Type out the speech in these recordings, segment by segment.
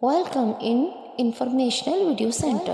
Welcome in Informational Video Center.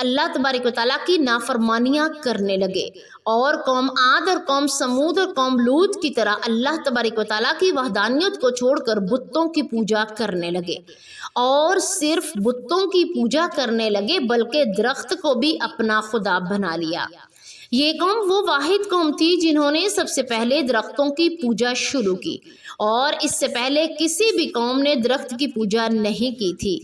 اللہ تبارک و تعالیٰ کی نافرمانیاں کرنے لگے، اور قوم عاد اور قوم سمود اور قوم لوط کی طرح اللہ تبارک و تعالیٰ کی وحدانیت کو چھوڑ کر بتوں کی پوجا کرنے لگے، اور صرف بتوں کی پوجا کرنے لگے بلکہ درخت کو بھی اپنا خدا بنا لیا۔ یہ قوم وہ واحد قوم تھی جنہوں نے سب سے پہلے درختوں کی پوجا شروع کی، اور اس سے پہلے کسی بھی قوم نے درخت کی پوجا نہیں کی تھی۔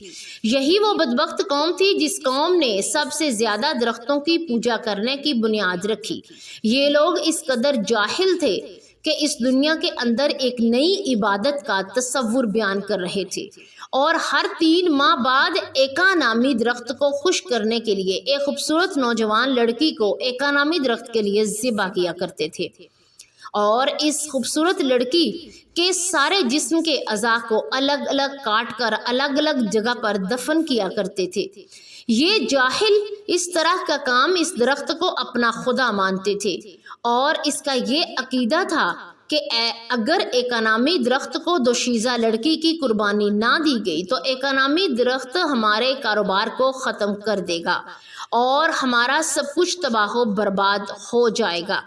یہی وہ بدبخت قوم تھی جس قوم نے سب سے زیادہ درختوں کی پوجا کرنے کی بنیاد رکھی۔ یہ لوگ اس قدر جاہل تھے کہ اس دنیا کے اندر ایک نئی عبادت کا تصور بیان کر رہے تھے، اور ہر 3 ماہ بعد ایکا نامی درخت کو خشک کرنے کے لیے ایک خوبصورت نوجوان لڑکی کو ایکا نامی درخت کے لیے ذبح کیا کرتے تھے، اور اس خوبصورت لڑکی کے سارے جسم کے اعضاء کو الگ الگ کاٹ کر الگ الگ جگہ پر دفن کیا کرتے تھے۔ یہ جاہل اس طرح کا کام اس درخت کو اپنا خدا مانتے تھے، اور اس کا یہ عقیدہ تھا کہ اگر ایکا نامی درخت کو دوشیزہ لڑکی کی قربانی نہ دی گئی تو ایکا نامی درخت ہمارے کاروبار کو ختم کر دے گا اور ہمارا سب کچھ تباہ و برباد ہو جائے گا۔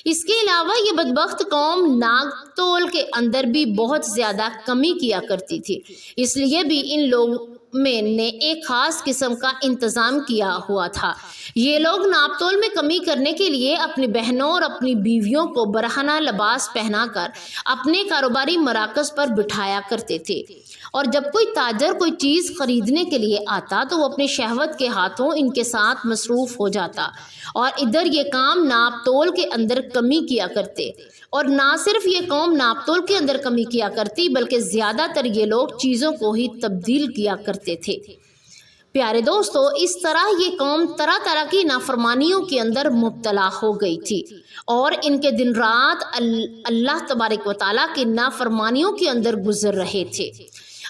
اس کے علاوہ یہ بدبخت قوم ناگ تول کے اندر بھی بہت زیادہ کمی کیا کرتی تھی، اس لیے بھی ان لوگوں میں نے ایک خاص قسم کا انتظام کیا ہوا تھا۔ یہ لوگ ناپ تول میں کمی کرنے کے لیے اپنی بہنوں اور اپنی بیویوں کو برہنہ لباس پہنا کر اپنے کاروباری مراکز پر بٹھایا کرتے تھے، اور جب کوئی تاجر کوئی چیز خریدنے کے لیے آتا تو وہ اپنی شہوت کے ہاتھوں ان کے ساتھ مصروف ہو جاتا، اور ادھر یہ کام ناپ تول کے اندر کمی کیا کرتے، اور نہ صرف یہ قوم ناپ تول کے اندر کمی کیا کرتی بلکہ زیادہ تر یہ لوگ چیزوں کو ہی تبدیل کیا کرتے تھے۔ پیارے دوستو، اس طرح یہ قوم طرح طرح کی نافرمانیوں کے اندر مبتلا ہو گئی تھی، اور ان کے دن رات اللہ تبارک و تعالیٰ کی نافرمانیوں کے اندر گزر رہے تھے۔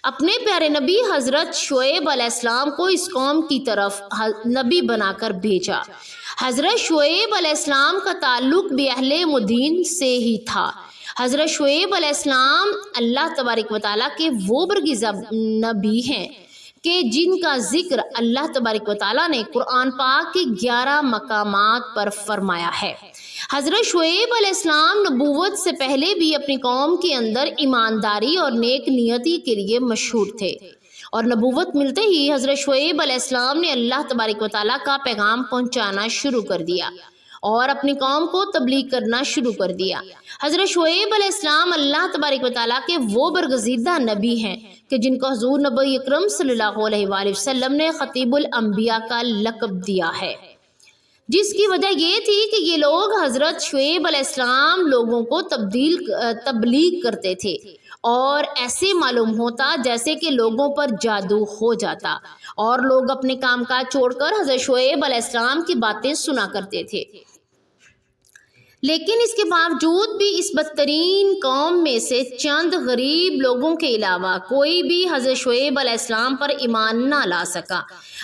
اپنے پیارے نبی حضرت شعیب علیہ السلام کو اس قوم کی طرف نبی بنا کر بھیجا۔ حضرت شعیب علیہ السلام کا تعلق بھی اہل مدین سے ہی تھا۔ حضرت شعیب علیہ السلام اللہ تبارک و تعالیٰ کے وہ برگزیدہ نبی ہیں کہ جن کا ذکر اللہ تبارک و تعالیٰ نے قرآن پاک کے 11 مقامات پر فرمایا ہے۔ حضرت شعیب علیہ السلام نبوت سے پہلے بھی اپنی قوم کے اندر ایمانداری اور نیک نیتی کے لیے مشہور تھے، اور نبوت ملتے ہی حضرت شعیب علیہ السلام نے اللہ تبارک و تعالیٰ کا پیغام پہنچانا شروع کر دیا اور اپنی قوم کو تبلیغ کرنا شروع کر دیا۔ حضرت شعیب علیہ السلام اللہ تبارک و تعالیٰ کے وہ برگزیدہ نبی ہیں کہ جن کو حضور نبی اکرم صلی اللہ علیہ وآلہ وسلم نے خطیب الانبیاء کا لقب دیا ہے، جس کی وجہ یہ تھی کہ یہ لوگ حضرت شعیب علیہ السلام لوگوں کو تبلیغ کرتے تھے، اور ایسے معلوم ہوتا جیسے کہ لوگوں پر جادو ہو جاتا، اور لوگ اپنے کام کاج چھوڑ کر حضرت شعیب علیہ السلام کی باتیں سنا کرتے تھے۔ لیکن اس کے باوجود بھی اس بدترین قوم میں سے چند غریب لوگوں کے علاوہ کوئی بھی حضرت شعیب علیہ السلام پر ایمان نہ لا سکا،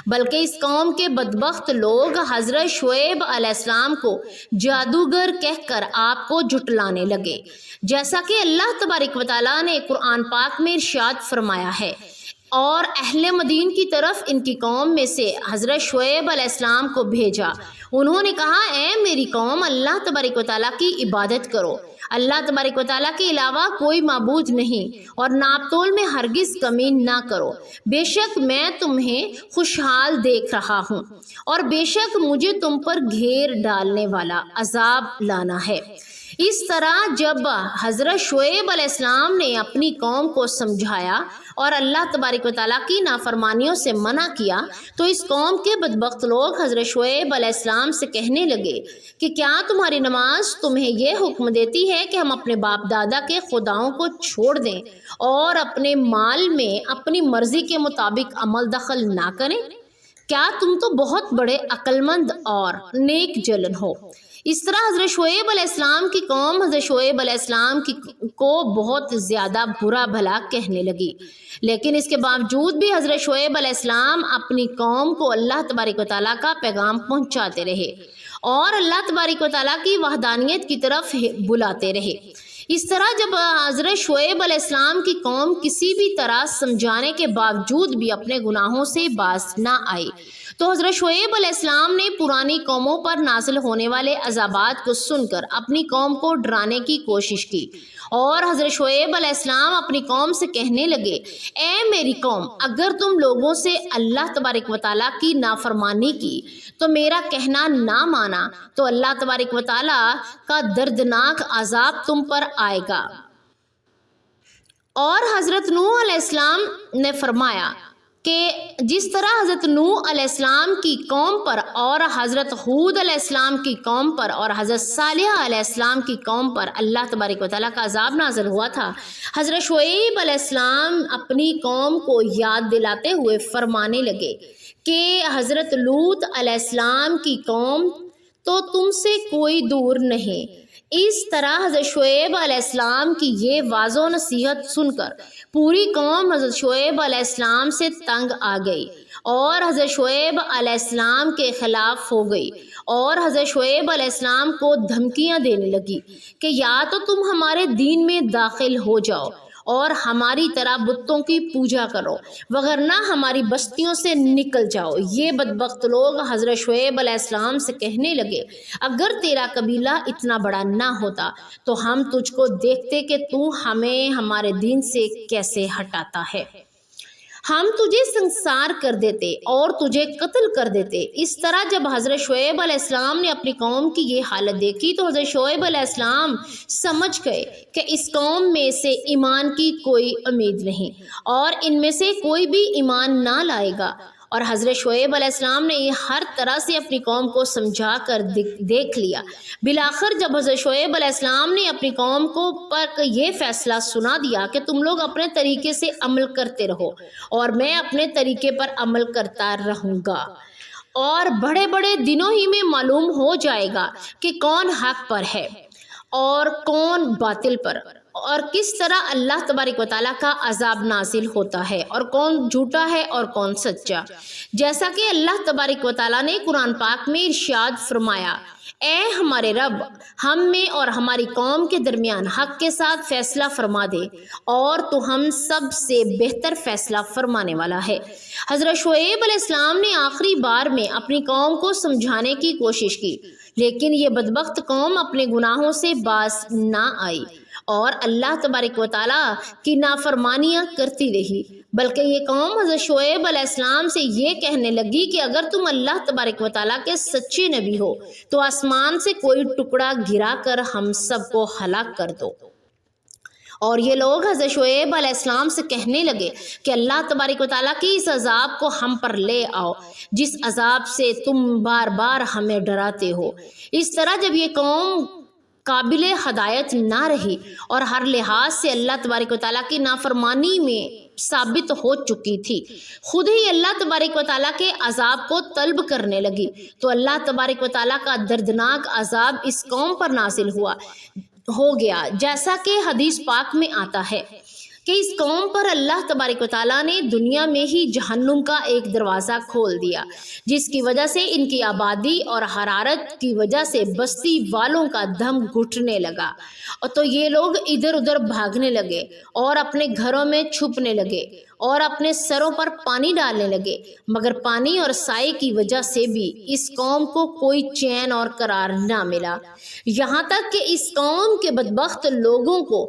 بلکہ اس قوم کے بدبخت لوگ حضرت شعیب علیہ السلام کو جادوگر کہہ کر آپ کو جھٹلانے لگے، جیسا کہ اللہ تبارک و تعالیٰ نے قرآن پاک میں ارشاد فرمایا ہے۔ اور اہل مدین کی طرف ان کی قوم میں سے حضرت شعیب علیہ السلام کو بھیجا۔ انہوں نے کہا، اے میری قوم، اللہ تبارک و تعالیٰ کی عبادت کرو، اللہ تبارک و تعالیٰ کے علاوہ کوئی معبود نہیں، اور ناپ تول میں ہرگز کمی نہ کرو۔ بے شک میں تمہیں خوشحال دیکھ رہا ہوں، اور بے شک مجھے تم پر گھیر ڈالنے والا عذاب لانا ہے۔ اس طرح جب حضرت شعیب علیہ السلام نے اپنی قوم کو سمجھایا اور اللہ تبارک و تعالیٰ کی نافرمانیوں سے منع کیا تو اس قوم کے بدبخت لوگ حضرت شعیب علیہ السلام سے کہنے لگے کہ کیا تمہاری نماز تمہیں یہ حکم دیتی ہے کہ ہم اپنے باپ دادا کے خداؤں کو چھوڑ دیں اور اپنے مال میں اپنی مرضی کے مطابق عمل دخل نہ کریں؟ کیا تم تو بہت بڑے عقل مند اور نیک جلن ہو۔ اس طرح حضرت شعیب علیہ السلام کی قوم حضرت شعیب علیہ السلام کو بہت زیادہ برا بھلا کہنے لگی، لیکن اس کے باوجود بھی حضرت شعیب علیہ السلام اپنی قوم کو اللہ تبارک و تعالیٰ کا پیغام پہنچاتے رہے اور اللہ تبارک و تعالیٰ کی وحدانیت کی طرف بلاتے رہے۔ اس طرح جب حضرت شعیب علیہ السلام کی قوم کسی بھی طرح سمجھانے کے باوجود بھی اپنے گناہوں سے باز نہ آئی تو حضرت شعیب علیہ السلام نے پرانی قوموں پر نازل ہونے والے عذابات کو سن کر اپنی قوم کو ڈرانے کی کوشش کی، اور حضرت شعیب علیہ السلام اپنی قوم سے کہنے لگے، اے میری قوم، اگر تم لوگوں سے اللہ تبارک و تعالیٰ کی نافرمانی کی تو میرا کہنا نہ مانا تو اللہ تبارک و تعالیٰ کا دردناک عذاب تم پر آئے گا۔ اور حضرت نوح علیہ السلام نے فرمایا کہ جس طرح حضرت نوح علیہ السلام کی قوم پر اور حضرت ہود علیہ السلام کی قوم پر اور حضرت صالح علیہ السلام کی قوم پر اللہ تبارک و تعالیٰ کا عذاب نازل ہوا تھا، حضرت شعیب علیہ السلام اپنی قوم کو یاد دلاتے ہوئے فرمانے لگے کہ حضرت لوط علیہ السلام کی قوم تو تم سے کوئی دور نہیں۔ اس طرح حضرت شعیب علیہ السلام کی یہ واضح و نصیحت سن کر پوری قوم حضرت شعیب علیہ السلام سے تنگ آ گئی اور حضرت شعیب علیہ السلام کے خلاف ہو گئی، اور حضرت شعیب علیہ السلام کو دھمکیاں دینے لگی کہ یا تو تم ہمارے دین میں داخل ہو جاؤ اور ہماری طرح بتوں کی پوجا کرو، وگرنہ ہماری بستیوں سے نکل جاؤ۔ یہ بدبخت لوگ حضرت شعیب علیہ السلام سے کہنے لگے، اگر تیرا قبیلہ اتنا بڑا نہ ہوتا تو ہم تجھ کو دیکھتے کہ تو ہمیں ہمارے دین سے کیسے ہٹاتا ہے، ہم تجھے سنسار کر دیتے اور تجھے قتل کر دیتے۔ اس طرح جب حضرت شعیب علیہ السلام نے اپنی قوم کی یہ حالت دیکھی تو حضرت شعیب علیہ السلام سمجھ گئے کہ اس قوم میں سے ایمان کی کوئی امید نہیں اور ان میں سے کوئی بھی ایمان نہ لائے گا، اور حضرت شعیب علیہ السلام نے ہر طرح سے اپنی قوم کو سمجھا کر دیکھ لیا۔ بالآخر جب حضرت شعیب علیہ السلام نے اپنی قوم کو پر یہ فیصلہ سنا دیا کہ تم لوگ اپنے طریقے سے عمل کرتے رہو اور میں اپنے طریقے پر عمل کرتا رہوں گا، اور بڑے بڑے دنوں ہی میں معلوم ہو جائے گا کہ کون حق پر ہے اور کون باطل پر، اور کس طرح اللہ تبارک و تعالیٰ کا عذاب نازل ہوتا ہے اور کون جھوٹا ہے اور کون سچا، جیسا کہ اللہ تبارک و تعالیٰ نے قرآن پاک میں ارشاد فرمایا، اے ہمارے رب، ہم میں اور ہماری قوم کے درمیان حق کے ساتھ فیصلہ فرما دے، اور تو ہم سب سے بہتر فیصلہ فرمانے والا ہے۔ حضرت شعیب علیہ السلام نے آخری بار میں اپنی قوم کو سمجھانے کی کوشش کی، لیکن یہ بدبخت قوم اپنے گناہوں سے باز نہ آئی اور اللہ تبارک و تعالیٰ کی نافرمانیاں کرتی رہی، بلکہ یہ قوم حضرت شعیب علیہ السلام سے یہ کہنے لگی کہ اگر تم اللہ تبارک و تعالیٰ کے سچے نبی ہو تو آسمان سے کوئی ٹکڑا گرا کر ہم سب کو ہلاک کر دو۔ اور یہ لوگ حضرت شعیب علیہ السلام سے کہنے لگے کہ اللہ تبارک و تعالیٰ کی اس عذاب کو ہم پر لے آؤ جس عذاب سے تم بار بار ہمیں ڈراتے ہو۔ اس طرح جب یہ قوم قابل ہدایت نہ رہی اور ہر لحاظ سے اللہ تبارک و تعالیٰ کی نافرمانی میں ثابت ہو چکی تھی، خود ہی اللہ تبارک و تعالیٰ کے عذاب کو طلب کرنے لگی، تو اللہ تبارک و تعالیٰ کا دردناک عذاب اس قوم پر نازل ہو گیا، جیسا کہ حدیث پاک میں آتا ہے کہ اس قوم پر اللہ تبارک و تعالیٰ نے دنیا میں ہی جہنم کا ایک دروازہ کھول دیا، جس کی وجہ سے ان کی آبادی اور حرارت کی وجہ سے بستی والوں کا دم گھٹنے لگا، اور تو یہ لوگ ادھر ادھر بھاگنے لگے اور اپنے گھروں میں چھپنے لگے اور اپنے سروں پر پانی ڈالنے لگے، مگر پانی اور سائے کی وجہ سے بھی اس قوم کو کوئی چین اور قرار نہ ملا، یہاں تک کہ اس قوم کے بدبخت لوگوں کو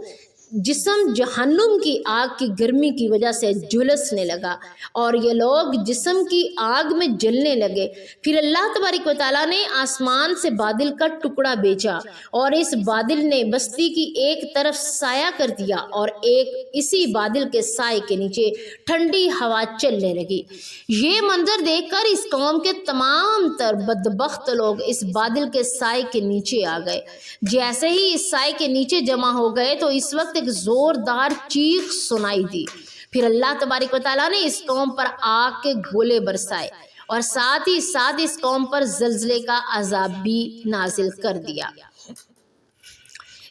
جسم جہنم کی آگ کی گرمی کی وجہ سے جھلسنے لگا اور یہ لوگ جسم کی آگ میں جلنے لگے۔ پھر اللہ تبارک و تعالیٰ نے آسمان سے بادل کا ٹکڑا بھیجا اور اس بادل نے بستی کی ایک طرف سایہ کر دیا اور اسی بادل کے سائے کے نیچے ٹھنڈی ہوا چلنے لگی۔ یہ منظر دیکھ کر اس قوم کے تمام تر بدبخت لوگ اس بادل کے سائے کے نیچے آ گئے۔ جیسے ہی اس سائے کے نیچے جمع ہو گئے تو اس وقت ایک زوردار چیخ سنائی دی، پھر اللہ تبارک و تعالیٰ نے اس قوم پر آگ کے گولے برسائے اور ساتھ ہی ساتھ اس قوم پر زلزلے کا عذاب بھی نازل کر دیا۔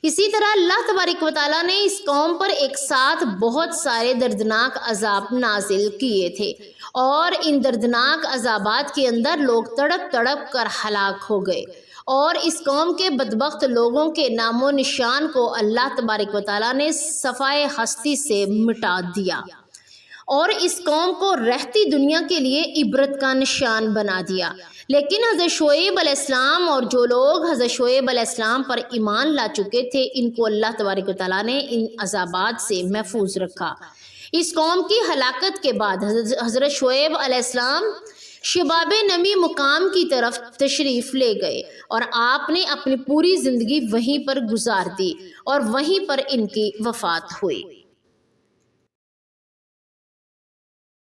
اسی طرح اللہ تبارک و تعالیٰ نے اس قوم پر ایک ساتھ بہت سارے دردناک عذاب نازل کیے تھے، اور ان دردناک عذابات کے اندر لوگ تڑپ تڑپ کر ہلاک ہو گئے، اور اس قوم کے بدبخت لوگوں کے نام و نشان کو اللہ تبارک و تعالیٰ نے صفائے ہستی سے مٹا دیا اور اس قوم کو رہتی دنیا کے لیے عبرت کا نشان بنا دیا۔ لیکن حضرت شعیب علیہ السلام اور جو لوگ حضرت شعیب علیہ السلام پر ایمان لا چکے تھے، ان کو اللہ تبارک و تعالیٰ نے ان عذابات سے محفوظ رکھا۔ اس قوم کی ہلاکت کے بعد حضرت شعیب علیہ السلام شباب نمی مقام کی طرف تشریف لے گئے اور آپ نے اپنی پوری زندگی وہیں پر گزار دی اور وہیں پر ان کی وفات ہوئی۔